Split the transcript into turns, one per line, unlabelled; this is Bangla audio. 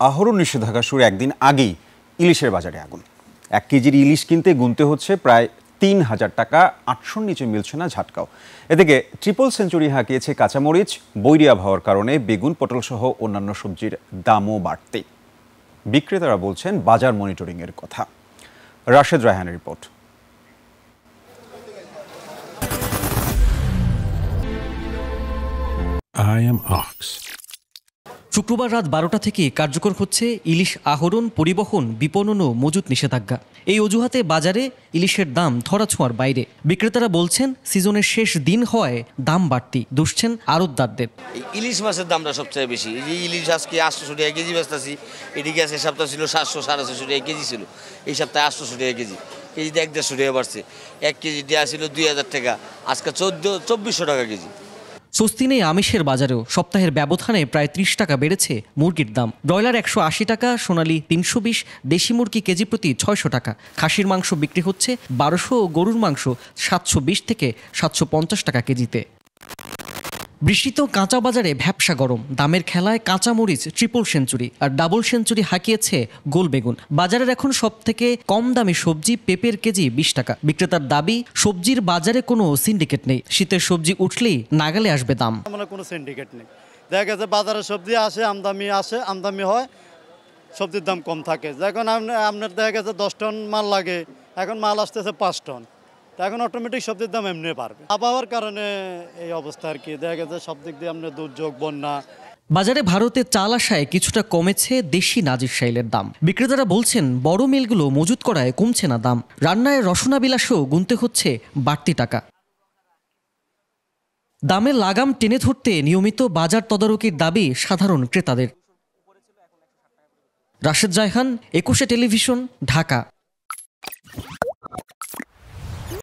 আহরণ নিষেধাজ্ঞা শুরু একদিন আগেই ইলিশের বাজারে আগুন। 1 কেজির ইলিশ কিনতে গুনতে হচ্ছে প্রায় 3,000 টাকা, 800-র নিচে মিলছে না ঝাটকাও। এদিকে ট্রিপল সেঞ্চুরি হাঁকিয়েছে কাঁচামরিচ, বৈরী আবহাওয়ার কারণে বেগুন, পটল সহ অন্যান্য সবজির দামও বাড়তে। বিক্রেতারা বলছেন বাজার মনিটরিংয়ের কথা। রাশেদ রায়হানের রিপোর্ট।
I am Ox.
শুক্রবার রাত 12টা থেকে কার্যকর হচ্ছে ইলিশ আহরণ, পরিবহন, বিপণন ও মজুত নিষেধাজ্ঞা। এই অজুহাতে বাজারে ইলিশের দাম ধরাছোঁয়ার বাইরে। বিক্রেতারা বলছেন সিজনের শেষ দিন হওয়ায় দাম বাড়তি, দুষছেন আড়তদারদের।
ইলিশ মাছের দামটা সবচেয়ে বেশি। এই যে ইলিশ আজকে 800 টাকা কেজি বেচতেছি, এদিকে আছে সপ্তাহ ছিল 700-750 টাকা কেজি ছিল, এই সপ্তাহে 800 টাকা কেজিতে 150 টাকা বাড়ছে। 1 কেজি দেওয়া ছিল 2000 টাকা, আজকে 2400 টাকা কেজি।
স্বস্তি নেই আমিষের বাজারেও। সপ্তাহের ব্যবধানে প্রায় 30 টাকা বেড়েছে মুরগির দাম। ব্রয়লার 180 টাকা, সোনালী 320, দেশি মুরগি কেজি প্রতি 600 টাকা। খাসির মাংস বিক্রি হচ্ছে 1200 ও গরুর মাংস 720 থেকে 750 টাকা কেজিতে। বৃষ্টিত কাঁচা বাজারে ভ্যাপসা গরম। দামের খেলায় কাঁচা মরিচ ট্রিপল সেঞ্চুরি আর ডাবল সেঞ্চুরি হাঁকিয়েছে গোল বেগুন। বাজারের এখন সব থেকে কম দামি সবজি পেঁপের কেজি 20 টাকা। বিক্রেতার দাবি, সবজির বাজারে কোনো সিন্ডিকেট নেই। শীতের সবজি উঠলেই নাগালে আসবে দাম।
মানে কোনো সিন্ডিকেট নেই। দেখা গেছে বাজারে সবজি আমদামি হয়, সবজির দাম কম থাকে। যখন আপনার দেখা গেছে 10 টন মাল লাগে, এখন মাল আসতেছে 5 টন, এখন অটোমেটিক সবজির দাম এমনি বাড়বে। আবহাওয়ার কারণে এই অবস্থা আর কি। দেখা গেছে সব দিক দিয়ে আপনার দুর্যোগ, বন্যা।
বাজারে ভারতের চাল আসায় কিছুটা কমেছে দেশি নাজিরশাইলের দাম। বিক্রেতারা বলছেন বড় মিলগুলো মজুত করায় কমছে না দাম। রান্নায় রসনা বিলাসেও গুনতে হচ্ছে বাড়তি টাকা। দামের লাগাম টেনে ধরতে নিয়মিত বাজার তদারকির দাবি সাধারণ ক্রেতাদের। রাশেদ রায়হান, 21 টেলিভিশন, ঢাকা।